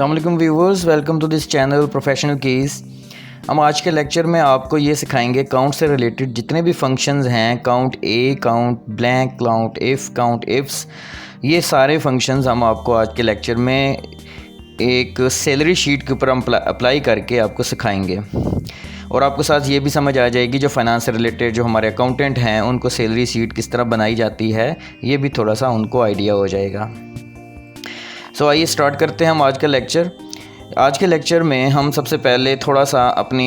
अस्सलाम वालेकुम viewers, welcome to this channel Professional Keys. हम आज के लेक्चर में आपको ये सिखाएंगे काउंट से रिलेटेड जितने भी फंक्शंस हैं, काउंट ए, काउंट ब्लैंक, काउंट इफ्स, ये सारे फंक्शंस हम आपको आज के लेक्चर में एक सैलरी शीट के ऊपर हम अप्लाई करके आपको सिखाएंगे और आपको साथ ये भी समझ आ जाएगी जो फाइनेंस से रिलेटेड जो हमारे अकाउंटेंट हैं उनको सैलरी शीट किस तरह बनाई जाती है, ये भी थोड़ा सा उनको आइडिया हो जाएगा। सो आइए स्टार्ट करते हैं हम आज का लेक्चर। आज के लेक्चर में हम सबसे पहले थोड़ा सा अपनी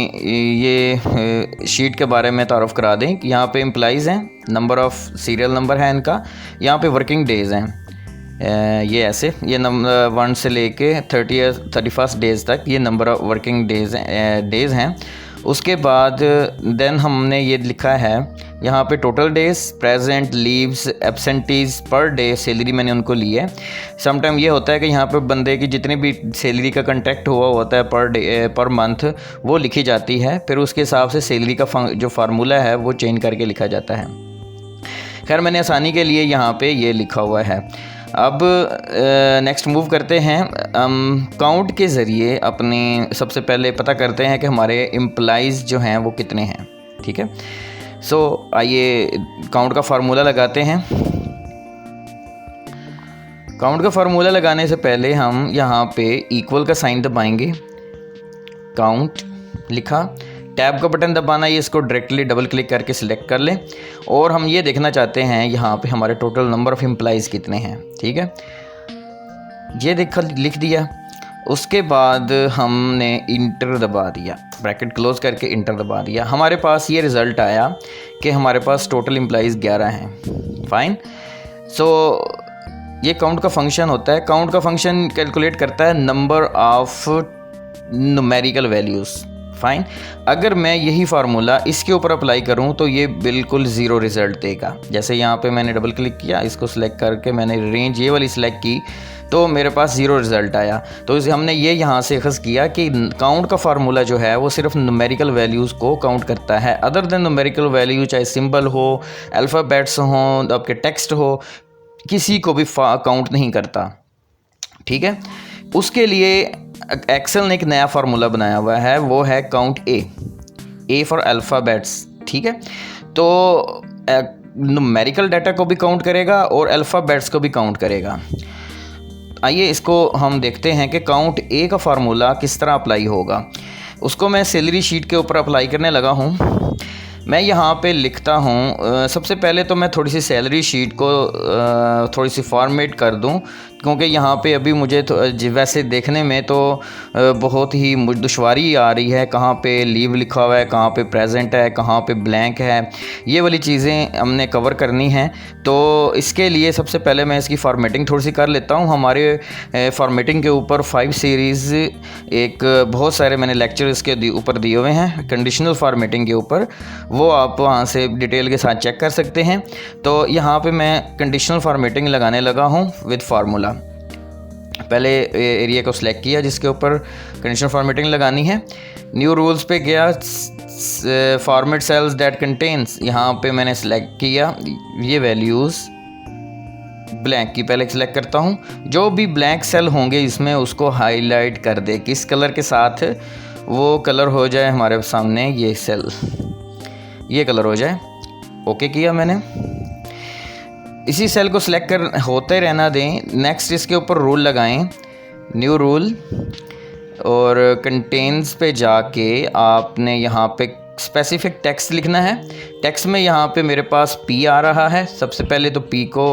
ये शीट के बारे में तारुफ करा दें कि यहाँ पे एम्प्लॉइज़ हैं, नंबर ऑफ़ सीरियल नंबर है इनका, यहाँ पे वर्किंग डेज़ हैं, ये ऐसे ये नंबर 1 से लेके 31 डेज़ तक ये नंबर ऑफ़ वर्किंग डेज़ हैं। उसके बाद देन हमने ये लिखा है यहाँ पे total days, present, leaves, absentees per day, salary मैंने उनको ली है। समटाइम ये होता है कि यहाँ पे बंदे की जितनी भी सैलरी का कॉन्ट्रैक्ट हुआ होता है पर डे पर मंथ वो लिखी जाती है, फिर उसके हिसाब से सैलरी का जो फार्मूला है वो चेंज करके लिखा जाता है। खैर मैंने आसानी के लिए यहाँ पे ये लिखा हुआ है। अब नेक्स्ट मूव करते हैं, काउंट के ज़रिए अपनी सबसे पहले पता करते हैं कि हमारे एम्प्लॉइज़ जो हैं वो कितने हैं। ठीक है, सो आइए काउंट का फार्मूला लगाते हैं। काउंट का फार्मूला लगाने से पहले हम यहाँ पे इक्वल का साइन दबाएंगे, काउंट लिखा, टैब का बटन दबाना, ये इसको डायरेक्टली डबल क्लिक करके सिलेक्ट कर लें और हम ये देखना चाहते हैं यहाँ पे हमारे टोटल नंबर ऑफ़ एम्प्लॉइज़ कितने हैं। ठीक है, ये देखा, लिख दिया। उसके बाद हमने इंटर दबा दिया, ब्रैकेट क्लोज करके इंटर दबा दिया। हमारे पास ये रिज़ल्ट आया कि हमारे पास टोटल एम्प्लॉइज़ 11 हैं। फाइन, सो ये काउंट का फंक्शन होता है। काउंट का फंक्शन कैलकुलेट करता है number of numerical values. Fine, अगर मैं यही फार्मूला इसके ऊपर अप्लाई करूं तो ये बिल्कुल ज़ीरो रिज़ल्ट देगा। जैसे यहाँ पे मैंने डबल क्लिक किया, इसको सिलेक्ट करके मैंने रेंज ये वाली सिलेक्ट की तो मेरे पास ज़ीरो रिज़ल्ट आया। तो इसे हमने ये यहाँ से अखज़ किया कि काउंट का फार्मूला जो है वो सिर्फ न्यूमेरिकल वैल्यूज़ को काउंट करता है। अदर देन न्यूमेरिकल वैल्यू, चाहे सिंबल हो, अल्फ़ाबेट्स हों, आपके टेक्स्ट हो, किसी को भी काउंट नहीं करता। ठीक है, उसके लिए एक्सेल ने एक नया फार्मूला बनाया हुआ है, वो है काउंट ए फॉर अल्फ़ाबेट्स। ठीक है, तो न्यूमेरिकल डाटा को भी काउंट करेगा और अल्फ़ाबेट्स को भी काउंट करेगा। आइए इसको हम देखते हैं कि काउंट ए का फार्मूला किस तरह अप्लाई होगा। उसको मैं सैलरी शीट के ऊपर अप्लाई करने लगा हूँ। मैं यहाँ पे लिखता हूँ, सबसे पहले तो मैं थोड़ी सी सैलरी शीट को थोड़ी सी फॉर्मेट कर दूँ, क्योंकि यहाँ पे अभी मुझे तो वैसे देखने में तो बहुत ही दुश्वारी आ रही है। कहाँ पे लीव लिखा हुआ है, कहाँ पे प्रेजेंट है, कहाँ पे ब्लैंक है, ये वाली चीज़ें हमने कवर करनी है। तो इसके लिए सबसे पहले मैं इसकी फॉर्मेटिंग थोड़ी सी कर लेता हूँ। हमारे फॉर्मेटिंग के ऊपर 5 सीरीज़, एक बहुत सारे मैंने लेक्चर इसके ऊपर दिए हुए हैं कंडीशनल फॉर्मेटिंग के ऊपर, वो आप वहाँ से डिटेल के साथ चेक कर सकते हैं। तो यहाँ पे मैं कंडीशनल फॉर्मेटिंग लगाने लगा हूँ विद फार्मूला। पहले एरिया को सिलेक्ट किया जिसके ऊपर कंडीशनल फॉर्मेटिंग लगानी है, न्यू रूल्स पे गया, फॉर्मेट सेल्स दैट कंटेन्स, यहाँ पे मैंने सिलेक्ट किया ये वैल्यूज़ ब्लैंक की पहले सिलेक्ट करता हूँ। जो भी ब्लैंक सेल होंगे इसमें उसको हाईलाइट कर दे, किस कलर के साथ वो कलर हो जाए हमारे सामने, ये सेल ये कलर हो जाए। ओके किया मैंने, इसी सेल को सिलेक्ट कर होते रहना दें। नेक्स्ट इसके ऊपर रूल लगाएं, न्यू रूल, और कंटेन्स पे जाके आपने यहाँ पे स्पेसिफिक टेक्स्ट लिखना है। टेक्स्ट में यहाँ पे मेरे पास पी आ रहा है, सबसे पहले तो पी को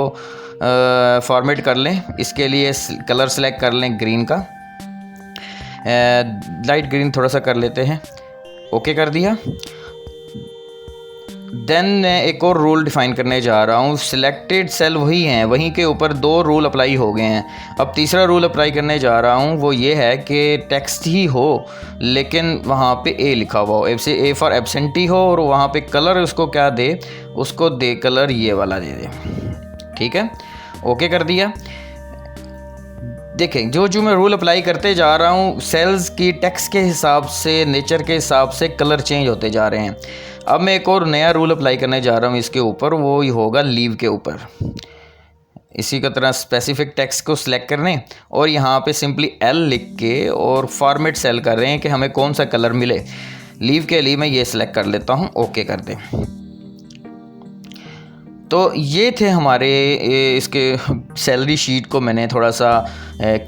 फॉर्मेट कर लें। इसके लिए कलर सेलेक्ट कर लें ग्रीन का, लाइट ग्रीन थोड़ा सा कर लेते हैं। ओके कर दिया। देन मैं एक और रूल डिफ़ाइन करने जा रहा हूँ। सिलेक्टेड सेल वही हैं, वहीं के ऊपर 2 रूल अप्लाई हो गए हैं। अब तीसरा रूल अप्लाई करने जा रहा हूँ, वो ये है कि टेक्स्ट ही हो लेकिन वहाँ पे ए लिखा हुआ हो, ए फॉर एब्सेंटी हो, और वहाँ पे कलर उसको क्या दे, उसको दे कलर ये वाला दे दे। ठीक है, ओके कर दिया। देखें जो मैं रूल अप्लाई करते जा रहा हूँ, सेल्स की टेक्स्ट के हिसाब से, नेचर के हिसाब से कलर चेंज होते जा रहे हैं। अब मैं एक और नया रूल अप्लाई करने जा रहा हूँ इसके ऊपर, वो ही होगा लीव के ऊपर। इसी का तरह स्पेसिफिक टेक्स्ट को सिलेक्ट करने और यहाँ पे सिंपली एल लिख के और फॉर्मेट सेल कर रहे हैं कि हमें कौन सा कलर मिले। लीव के लिए मैं ये सिलेक्ट कर लेता हूँ, ओके कर दें। तो ये थे हमारे इसके सैलरी शीट को मैंने थोड़ा सा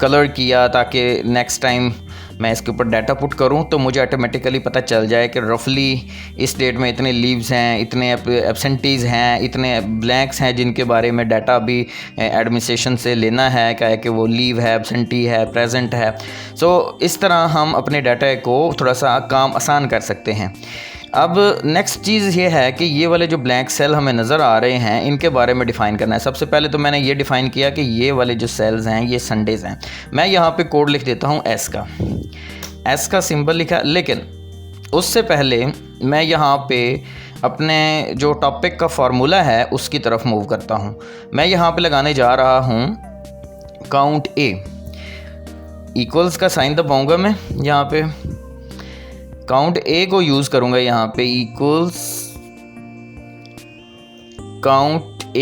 कलर किया ताकि नेक्स्ट टाइम मैं इसके ऊपर डाटा पुट करूं तो मुझे ऑटोमेटिकली पता चल जाए कि रफली इस डेट में इतने लीव्स हैं, इतने एब्सेंटीज़ हैं, इतने ब्लैंक्स हैं जिनके बारे में डाटा अभी एडमिनिस्ट्रेशन से लेना है, क्या है कि वो लीव है, एब्सेंटी है, प्रेजेंट है। सो इस तरह हम अपने डाटा को थोड़ा सा काम आसान कर सकते हैं। अब नेक्स्ट चीज़ ये है कि ये वाले जो ब्लैंक सेल हमें नज़र आ रहे हैं इनके बारे में डिफ़ाइन करना है। सबसे पहले तो मैंने ये डिफ़ाइन किया कि ये वाले जो सेल्स हैं ये संडेज़ हैं। मैं यहाँ पे कोड लिख देता हूँ एस का सिंबल लिखा, लेकिन उससे पहले मैं यहाँ पे अपने जो टॉपिक का फार्मूला है उसकी तरफ मूव करता हूँ। मैं यहाँ पे लगाने जा रहा हूँ काउंट ए, इक्वल्स का साइन दबाऊँगा मैं यहाँ पे, काउंट ए को यूज़ करूँगा यहाँ पे, इक्वल्स काउंट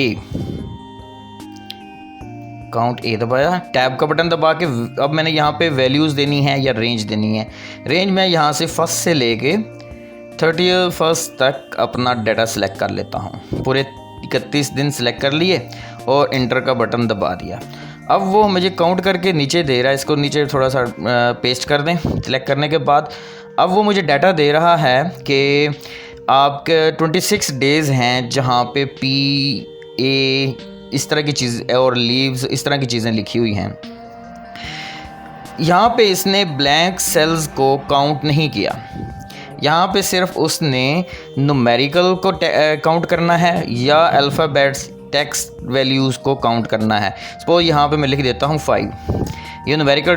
ए दबाया, टैब का बटन दबा के अब मैंने यहाँ पे वैल्यूज़ देनी है या रेंज देनी है। रेंज मैं यहाँ से फर्स्ट से लेके 31 तक अपना डाटा सेलेक्ट कर लेता हूँ। पूरे 31 दिन सेलेक्ट कर लिए और इंटर का बटन दबा दिया। अब वो मुझे काउंट करके नीचे दे रहा है, इसको नीचे थोड़ा सा पेस्ट कर दें। सेलेक्ट करने के बाद अब वो मुझे डाटा दे रहा है कि आपके 26 डेज़ हैं जहाँ पे पी ए इस तरह की चीज़ और लीव्स इस तरह की चीज़ें लिखी हुई हैं। यहाँ पे इसने ब्लैंक सेल्स को काउंट नहीं किया, यहाँ पे सिर्फ उसने न्यूमेरिकल को काउंट करना है या अल्फ़ाबेट्स टेक्स्ट वैल्यूज़ को काउंट करना है। सपोज यहाँ पे मैं लिख देता हूँ 5, ये न्यूमेरिकल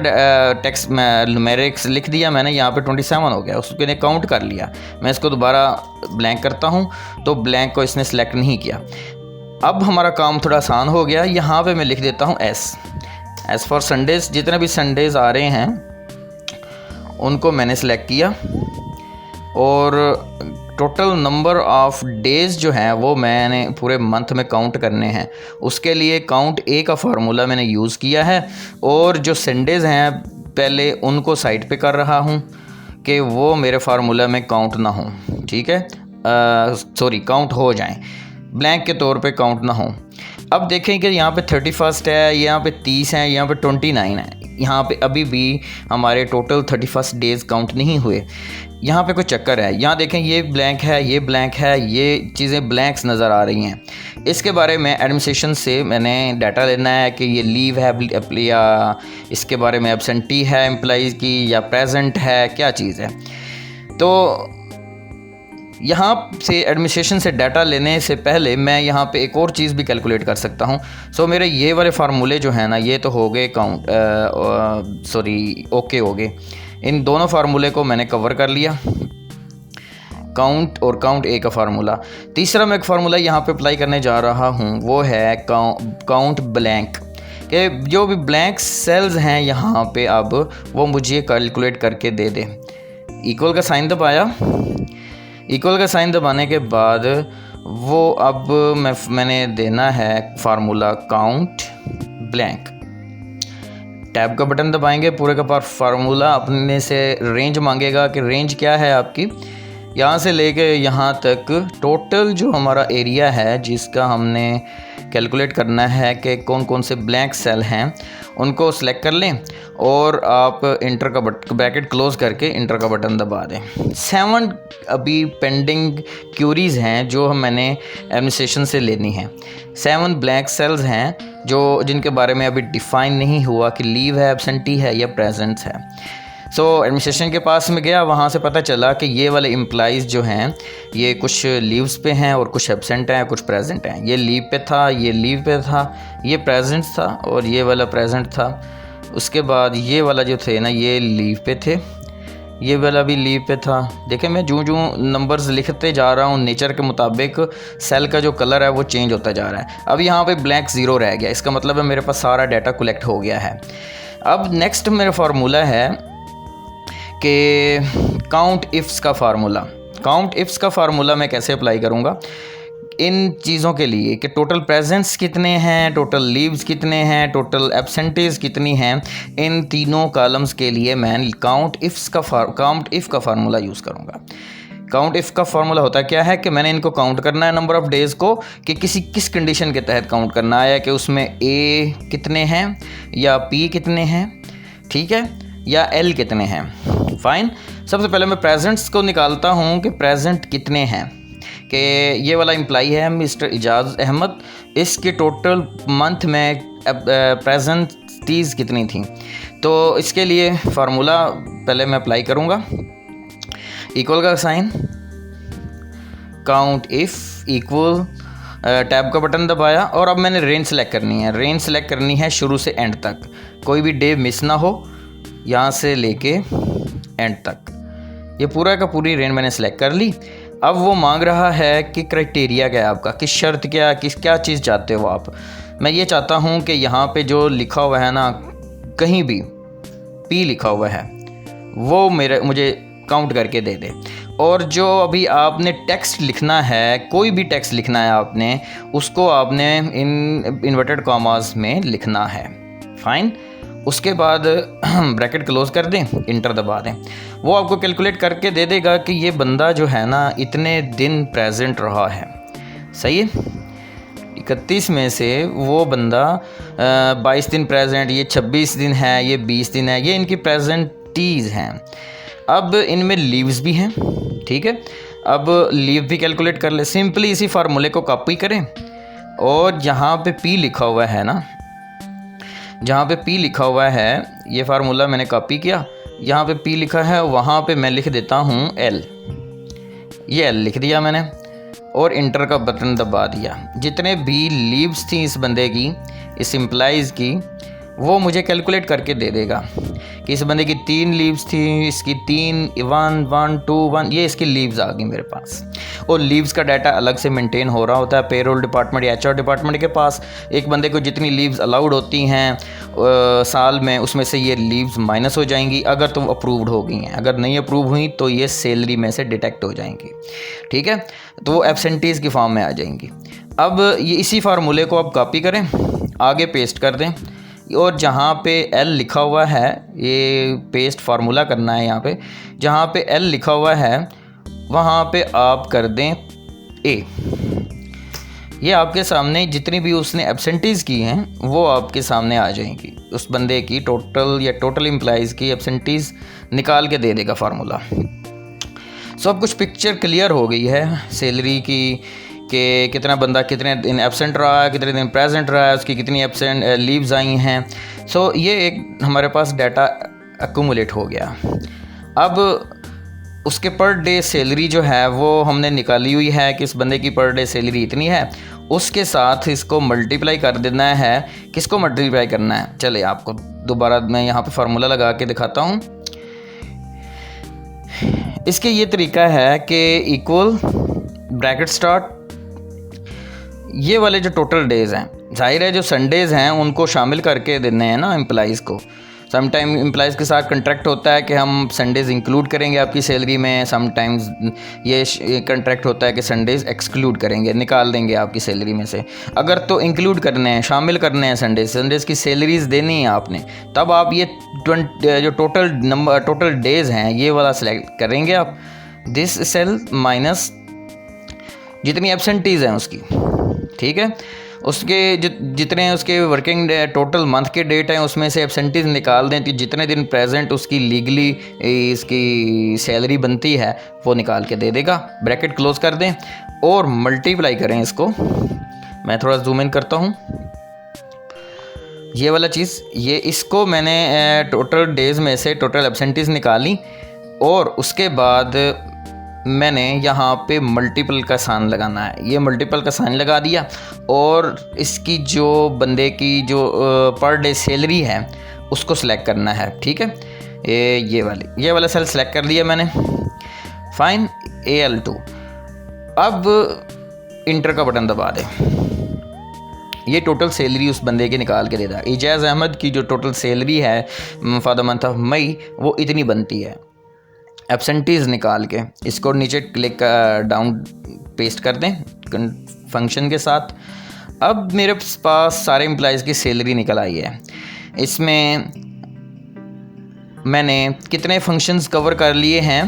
टेक्स्ट न्यूमेरिक्स लिख दिया मैंने, यहाँ पे 27 हो गया, उसके ने काउंट कर लिया। मैं इसको दोबारा ब्लैंक करता हूँ तो ब्लैंक को इसने सेलेक्ट नहीं किया। अब हमारा काम थोड़ा आसान हो गया। यहाँ पे मैं लिख देता हूँ एस फॉर संडेज़, जितने भी संडेज़ आ रहे हैं उनको मैंने सेलेक्ट किया और टोटल नंबर ऑफ़ डेज़ जो हैं वो मैंने पूरे मंथ में काउंट करने हैं। उसके लिए काउंट ए का फार्मूला मैंने यूज़ किया है और जो संडेज़ हैं पहले उनको साइड पे कर रहा हूँ कि वो मेरे फार्मूला में काउंट ना हो, ठीक है, काउंट हो जाएं, ब्लैंक के तौर पे काउंट ना हो। अब देखें कि यहाँ पे 31 है, यहाँ पे 30 है, यहाँ पे 29 है, यहाँ पे अभी भी हमारे टोटल 31 डेज़ काउंट नहीं हुए। यहाँ पे कोई चक्कर है, यहाँ देखें ये ब्लैंक है, ये ब्लैंक है, ये चीज़ें ब्लैंक्स नज़र आ रही हैं। इसके बारे में एडमिनिस्ट्रेशन से मैंने डाटा लेना है कि ये लीव है या इसके बारे में एब्सेंटी है एम्प्लॉइज़ की या प्रेजेंट है, क्या चीज़ है। तो यहाँ से एडमिनिस्ट्रेशन से डाटा लेने से पहले मैं यहाँ पे एक और चीज़ भी कैलकुलेट कर सकता हूँ। सो मेरे ये वाले फार्मूले जो हैं ना ये तो हो गए ओके हो गए। इन दोनों फार्मूले को मैंने कवर कर लिया, काउंट और काउंट ए का फार्मूला। तीसरा मैं एक फार्मूला यहाँ पे अप्लाई करने जा रहा हूँ, वो है काउंट ब्लैंक, कि जो भी ब्लैंक सेल्स हैं यहाँ पे अब वो मुझे कैलकुलेट करके दे दे। इक्वल का साइन दबाया, इक्वल का साइन दबाने के बाद वो अब मैंने देना है फार्मूला काउंट ब्लैंक। टैब का बटन दबाएंगे, पूरे का पूरा फार्मूला अपने से रेंज मांगेगा कि रेंज क्या है आपकी, यहाँ से लेके यहाँ तक टोटल जो हमारा एरिया है जिसका हमने कैलकुलेट करना है कि कौन कौन से ब्लैंक सेल हैं उनको सेलेक्ट कर लें और आप इंटर का ब्रैकेट क्लोज़ करके इंटर का बटन दबा दें। 7 अभी पेंडिंग क्यूरीज़ हैं जो मैंने एडमिनिस्ट्रेशन से लेनी है। 7 ब्लैंक सेल्स हैं जो जिनके बारे में अभी डिफ़ाइन नहीं हुआ कि लीव है, एब्सेंटी है या प्रेजेंट है। सो एडमिनिस्ट्रेशन के पास में गया, वहाँ से पता चला कि ये वाले एम्प्लॉइज़ जो हैं ये कुछ लीव्स पे हैं और कुछ एब्सेंट हैं, कुछ प्रेजेंट हैं। ये लीव पे था, ये लीव पे था, ये प्रेजेंट था और ये वाला प्रेजेंट था। उसके बाद ये वाला जो थे ना ये लीव पे थे, ये वाला भी लीव पे था। देखें मैं जो नंबर्स लिखते जा रहा हूँ नेचर के मुताबिक सेल का जो कलर है वो चेंज होता जा रहा है। अब यहाँ पे ब्लैंक 0 रह गया, इसका मतलब है मेरे पास सारा डाटा कलेक्ट हो गया है। अब नेक्स्ट मेरा फार्मूला है कि काउंट इफ्स का फार्मूला। काउंट इफ्स का फार्मूला मैं कैसे अप्लाई करूँगा, इन चीज़ों के लिए कि टोटल प्रेजेंट्स कितने हैं, टोटल लीव्स कितने हैं, टोटल एब्सेंटीज़ कितनी हैं, इन तीनों कॉलम्स के लिए मैं काउंट इफ़ का फार्मूला यूज़ करूँगा। काउंट इफ़ का फार्मूला होता क्या है कि मैंने इनको काउंट करना है नंबर ऑफ़ डेज़ को, कि किस कंडीशन के तहत काउंट करना है, कि उसमें ए कितने हैं या पी कितने हैं, ठीक है, या एल कितने हैं। फाइन, सबसे पहले मैं प्रेजेंट्स को निकालता हूँ कि प्रेजेंट कितने हैं। कि ये वाला एम्प्लॉई है मिस्टर इजाज़ अहमद, इसके टोटल मंथ में प्रेजेंटीज़ कितनी थी। तो इसके लिए फार्मूला पहले मैं अप्लाई करूँगा, इक्वल का sign, count if equal, tab का बटन दबाया और अब मैंने रेंज सेलेक्ट करनी है। रेंज सेलेक्ट करनी है शुरू से एंड तक, कोई भी डे मिस ना हो, यहाँ से लेके एंड तक ये पूरा का पूरी रेंज मैंने सेलेक्ट कर ली। अब वो मांग रहा है कि क्राइटेरिया क्या है आपका, किस शर्त क्या चीज़ चाहते हो आप। मैं ये चाहता हूँ कि यहाँ पे जो लिखा हुआ है ना, कहीं भी पी लिखा हुआ है वो मुझे काउंट करके दे दे। और जो अभी आपने टेक्स्ट लिखना है, कोई भी टेक्स्ट लिखना है आपने, उसको आपने इन्वर्टेड कॉमास में लिखना है। फाइन, उसके बाद ब्रैकेट क्लोज कर दें, इंटर दबा दें। वो आपको कैलकुलेट करके दे देगा कि ये बंदा जो है ना इतने दिन प्रेजेंट रहा है। सही है, 31 में से वो बंदा 22 दिन प्रेजेंट, ये 26 दिन है, ये 20 दिन है, ये इनकी प्रेजेंटीज़ हैं। अब इनमें लीव्स भी हैं, ठीक है। अब लीव भी कैलकुलेट कर ले, सिंपली इसी फार्मूले को कॉपी करें और यहाँ पे पी लिखा हुआ है ना, जहाँ पे पी लिखा हुआ है ये फार्मूला मैंने कॉपी किया, यहाँ पे पी लिखा है वहाँ पे मैं लिख देता हूँ एल, ये एल लिख दिया मैंने और इंटर का बटन दबा दिया। जितने भी लीव्स थी इस बंदे की, इस एम्प्लॉइज़ की, वो मुझे कैलकुलेट करके दे देगा कि इस बंदे की 3 लीव्स थी, इसकी 3 1 1 2 1, ये इसकी लीव्स आ गई मेरे पास। और लीव्स का डाटा अलग से मेंटेन हो रहा होता है पेरोल डिपार्टमेंट या HR डिपार्टमेंट के पास। एक बंदे को जितनी लीव्स अलाउड होती हैं साल में, उसमें से ये लीव्स माइनस हो जाएंगी अगर तो अप्रूव्ड हो गई हैं। अगर नहीं अप्रूव हुई तो ये सैलरी में से डिटेक्ट हो जाएंगी, ठीक है, तो वो एब्सेंटीज़ की फॉर्म में आ जाएंगी। अब ये इसी फार्मूले को आप कॉपी करें, आगे पेस्ट कर दें और जहाँ पे एल लिखा हुआ है, ये पेस्ट फार्मूला करना है। यहाँ पे जहाँ पे एल लिखा हुआ है वहाँ पे आप कर दें ए। ये आपके सामने जितनी भी उसने एब्सेंटीज़ की हैं वो आपके सामने आ जाएंगी। उस बंदे की टोटल एम्प्लॉइज़ की एब्सेंटीज़ निकाल के दे देगा फार्मूला। सब कुछ पिक्चर क्लियर हो गई है सैलरी की, कि कितना बंदा कितने दिन एब्सेंट रहा है, कितने दिन प्रेजेंट रहा है, उसकी कितनी एब्सेंट लीव्स आई हैं। सो ये एक हमारे पास डाटा एक्यूमुलेट हो गया। अब उसके पर डे सैलरी जो है वो हमने निकाली हुई है कि इस बंदे की पर डे सैलरी इतनी है, उसके साथ इसको मल्टीप्लाई कर देना है। किसको मल्टीप्लाई करना है, चले आपको दोबारा मैं यहाँ पे फार्मूला लगा के दिखाता हूँ। इसके ये तरीका है कि इक्वल ब्रैकेट स्टार्ट, ये वाले जो टोटल डेज़ हैं, जाहिर है जो संडेज़ हैं उनको शामिल करके देने हैं ना एम्प्लॉइज़ को। समटाइम एम्प्लॉइज़ के साथ कॉन्ट्रैक्ट होता है कि हम संडेज़ इंक्लूड करेंगे आपकी सैलरी में, समटाइम्स ये कॉन्ट्रैक्ट होता है कि संडेज़ एक्सक्लूड करेंगे, निकाल देंगे आपकी सैलरी में से। अगर तो इंक्लूड करने हैं, शामिल करने हैं संडेज़ की सैलरीज़ देनी है आपने, तब आप ये जो टोटल डेज़ हैं ये वाला सेलेक्ट करेंगे आप, दिस सेल माइनस जितनी एब्सेंटीज़ हैं उसकी, ठीक है, उसके जितने उसके वर्किंग टोटल मंथ के डेट हैं उसमें से एब्सेंटीज़ निकाल दें, तो जितने दिन प्रेजेंट उसकी लीगली इसकी सैलरी बनती है वो निकाल के दे देगा। ब्रैकेट क्लोज कर दें और मल्टीप्लाई करें इसको। मैं थोड़ा जूम इन करता हूँ, ये वाला चीज़, ये इसको मैंने टोटल डेज़ में से टोटल एब्सेंटीज़ निकाली और उसके बाद मैंने यहाँ पे मल्टीपल का साइन लगाना है। ये मल्टीपल का साइन लगा दिया और इसकी जो बंदे की जो पर डे सैलरी है उसको सिलेक्ट करना है, ठीक है। ये वाला सेल सिलेक्ट कर दिया मैंने। Fine, AL2। अब इंटर का बटन दबा दें, ये टोटल सैलरी उस बंदे के निकाल के देता है। इजाज़ अहमद की जो टोटल सैलरी है for the month of May वो इतनी बनती है। एब्सेंटीज़ निकाल के इसको नीचे क्लिक डाउन पेस्ट कर दें, फंक्शन के साथ। अब मेरे पास सारे एम्प्लॉइज़ की सैलरी निकल आई है। इसमें मैंने कितने फंक्शंस कवर कर लिए हैं?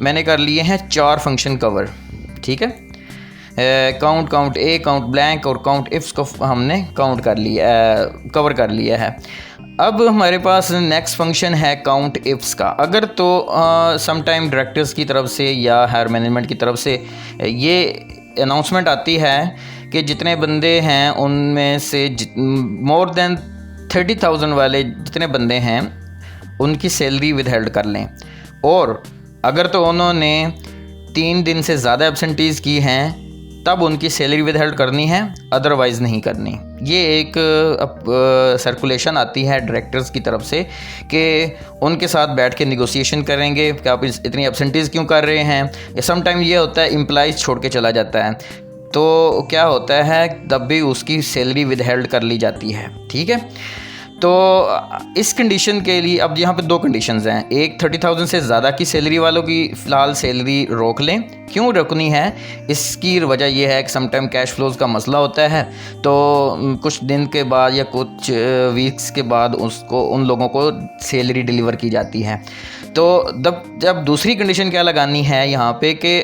मैंने कर लिए हैं 4 फंक्शन कवर, ठीक है। काउंट ए, काउंट ब्लैंक और काउंट इफ्स को हमने कवर कर लिया है। अब हमारे पास नेक्स्ट फंक्शन है काउंट इफ्स का। अगर तो सम टाइम डायरेक्टर्स की तरफ से या हायर मैनेजमेंट की तरफ से ये अनाउंसमेंट आती है कि जितने बंदे हैं उनमें से मोर देन 30,000 वाले जितने बंदे हैं उनकी सैलरी विदहेल्ड कर लें, और अगर तो उन्होंने 3 दिन से ज़्यादा एब्सेंटीज़ की हैं तब उनकी सैलरी विदहेल्ड करनी है, अदरवाइज़ नहीं करनी। ये एक सर्कुलेशन आती है डायरेक्टर्स की तरफ से कि उनके साथ बैठ के निगोशिएशन करेंगे कि आप इतनी एब्सेंटीज़ क्यों कर रहे हैं। या सम टाइम ये होता है एम्प्लॉइज़ छोड़ के चला जाता है, तो क्या होता है तब भी उसकी सैलरी विदहेल्ड कर ली जाती है, ठीक है। तो इस कंडीशन के लिए अब यहाँ पे 2 कंडीशंस हैं। एक 30,000 से ज़्यादा की सैलरी वालों की फ़िलहाल सैलरी रोक लें। क्यों रोकनी है? इसकी वजह यह है कि समटाइम कैश फ्लोज का मसला होता है, तो कुछ दिन के बाद या कुछ वीक्स के बाद उसको उन लोगों को सैलरी डिलीवर की जाती है। तो जब दूसरी कंडीशन क्या लगानी है यहाँ पे कि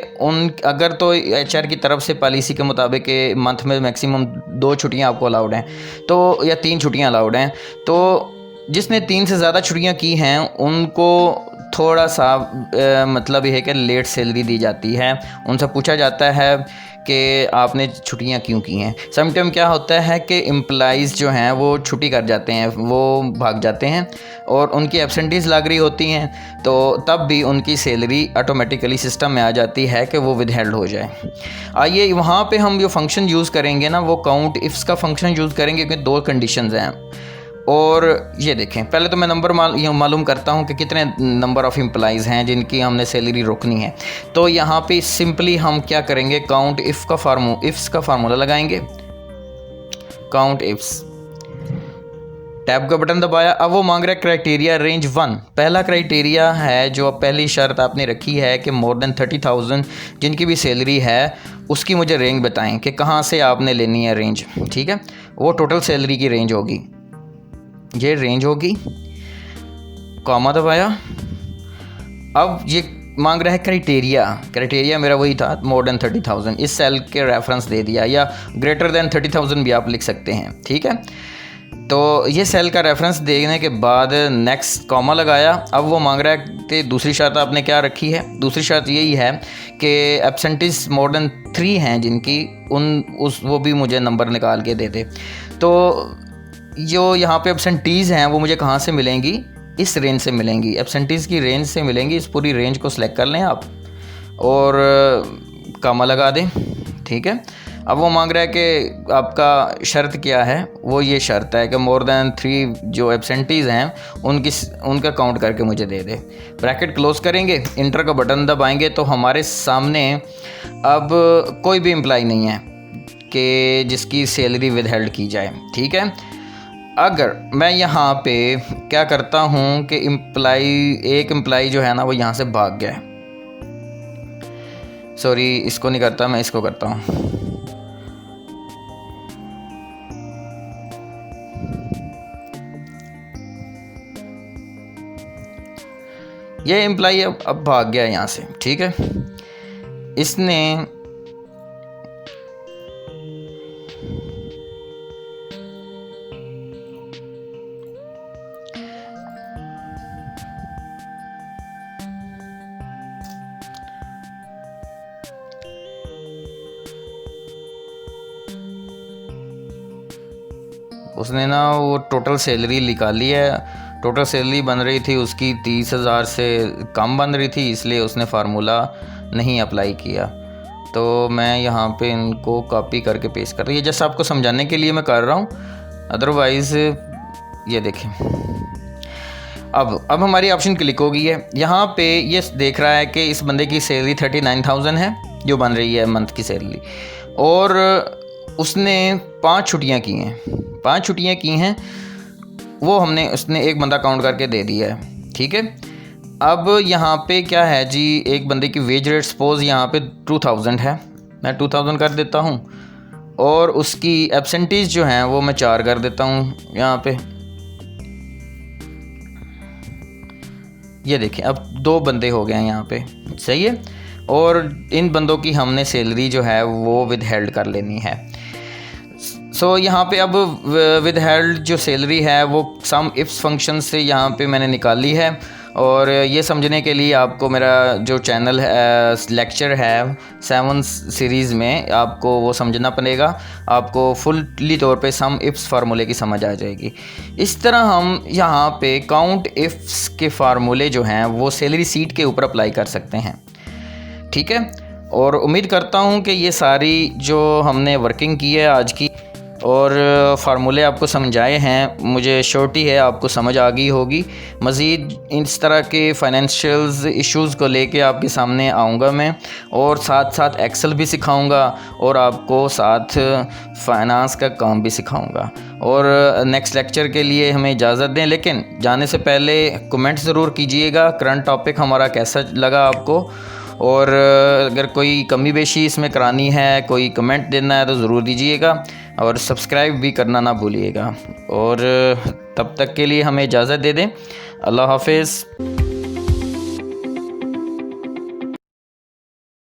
अगर तो HR की तरफ से पॉलिसी के मुताबिक मंथ में मैक्सिमम 2 छुट्टियाँ आपको अलाउड हैं, तो या 3 छुट्टियाँ अलाउड हैं, तो जिसने 3 से ज़्यादा छुट्टियाँ की हैं उनको थोड़ा सा मतलब ये है कि लेट सैलरी दी जाती है। उनसे पूछा जाता है कि आपने छुट्टियां क्यों की हैं। सम टाइम क्या होता है कि एम्प्लॉइज़ जो हैं वो छुट्टी कर जाते हैं, वो भाग जाते हैं और उनकी एब्सेंटीज़ लग रही होती हैं, तो तब भी उनकी सैलरी ऑटोमेटिकली सिस्टम में आ जाती है कि वो विदहेल्ड हो जाए। आइए वहाँ पे हम जो फंक्शन यूज़ करेंगे ना, वो काउंट इफ्स का फंक्शन यूज़ करेंगे क्योंकि 2 कंडीशंस हैं। और ये देखें, पहले तो मैं नंबर मालूम करता हूँ कि कितने नंबर ऑफ़ एम्प्लॉइज़ हैं जिनकी हमने सैलरी रोकनी है। तो यहाँ पे सिंपली हम क्या करेंगे, काउंट इफ्स का फार्मूला लगाएंगे। काउंट इफ्स, टैब का बटन दबाया। अब वो मांग रहा है क्राइटेरिया रेंज 1। पहला क्राइटेरिया है, जो पहली शर्त आपने रखी है कि मोर देन 30,000 जिनकी भी सैलरी है उसकी मुझे रेंज बताएं कि कहाँ से आपने लेनी है रेंज, ठीक है। वो टोटल सैलरी की रेंज होगी, ये रेंज होगी। कॉमा दबाया। अब ये मांग रहा है क्राइटेरिया मेरा वही था, मोर देन 30,000। इस सेल के रेफरेंस दे दिया, या ग्रेटर देन 30,000 भी आप लिख सकते हैं, ठीक है। तो ये सेल का रेफरेंस देने के बाद नेक्स्ट कॉमा लगाया। अब वो मांग रहा है कि दूसरी शर्त आपने क्या रखी है। दूसरी शर्त यही है कि एब्सेंटीज मोर देन 3 हैं जिनकी, वो भी मुझे नंबर निकाल के दे दे। तो जो यहाँ पे एब्सेंटीज़ हैं वो मुझे कहाँ से मिलेंगी, इस रेंज से मिलेंगी, एब्सेंटीज़ की रेंज से मिलेंगी। इस पूरी रेंज को सिलेक्ट कर लें आप और कॉमा लगा दें, ठीक है। अब वो मांग रहा है कि आपका शर्त क्या है। वो ये शर्त है कि मोर देन 3 जो एब्सेंटीज़ हैं उनका काउंट करके मुझे दे दे। ब्रैकेट क्लोज करेंगे, इंटर का बटन दबाएंगे तो हमारे सामने अब कोई भी एम्प्लॉय नहीं है कि जिसकी सैलरी विदहेल्ड की जाए, ठीक है। अगर मैं यहाँ पे क्या करता हूँ कि एक एम्प्लॉय जो है ना वो यहाँ से भाग गया है, सॉरी इसको नहीं करता, मैं इसको करता हूँ। ये एम्प्लॉय अब भाग गया यहाँ से, ठीक है। इसने ना वो टोटल सैलरी निकाली है। टोटल सैलरी बन रही थी उसकी 30,000 से कम बन रही थी, इसलिए उसने फार्मूला नहीं अप्लाई किया। तो मैं यहाँ पे इनको कॉपी करके पेस्ट कर रहा हूँ, ये जस्ट आपको समझाने के लिए मैं कर रहा हूँ, अदरवाइज़ ये देखें। अब हमारी ऑप्शन क्लिक हो गई है। यहाँ पे ये देख रहा है कि इस बंदे की सैलरी 39,000 है जो बन रही है मंथ की सैलरी, और उसने 5 छुट्टियाँ की हैं। 5 छुट्टियाँ की हैं वो उसने एक बंदा काउंट करके दे दिया है, ठीक है। अब यहाँ पे क्या है जी, एक बंदे की वेज रेट सपोज यहाँ पे 2,000 है, मैं 2000 कर देता हूँ और उसकी एब्सेंटीज़ जो हैं वो मैं 4 कर देता हूँ यहाँ पे। ये देखें अब 2 बंदे हो गए हैं यहाँ पे, सही है। और इन बंदों की हमने सैलरी जो है वो विद हेल्ड कर लेनी है। सो यहाँ पे अब विद हेल्ड जो सैलरी है वो सम इफ्स फंक्शन से यहाँ पे मैंने निकाली है। और ये समझने के लिए आपको मेरा जो चैनल है लेक्चर है 7 सीरीज़ में आपको वो समझना पड़ेगा, आपको फुल्ली तौर पे सम इफ्स फार्मूले की समझ आ जाएगी। इस तरह हम यहाँ पे काउंट इफ्स के फार्मूले जो हैं वो सैलरी सीट के ऊपर अप्लाई कर सकते हैं, ठीक है। और उम्मीद करता हूँ कि ये सारी जो हमने वर्किंग की है आज की और फार्मूले आपको समझाए हैं, मुझे श्योरिटी है आपको समझ आ गई होगी। मज़ीद इस तरह के फाइनेंशियल्स इश्यूज़ को लेके आपके सामने आऊँगा मैं, और साथ साथ एक्सेल भी सिखाऊँगा और आपको साथ फाइनेंस का काम भी सिखाऊँगा। और नेक्स्ट लेक्चर के लिए हमें इजाज़त दें, लेकिन जाने से पहले कमेंट ज़रूर कीजिएगा करंट टॉपिक हमारा कैसा लगा आपको। और अगर कोई कमी बेशी इसमें करानी है, कोई कमेंट देना है तो ज़रूर दीजिएगा और सब्सक्राइब भी करना ना भूलिएगा। और तब तक के लिए हमें इजाज़त दे दें। अल्लाह हाफ़िज़।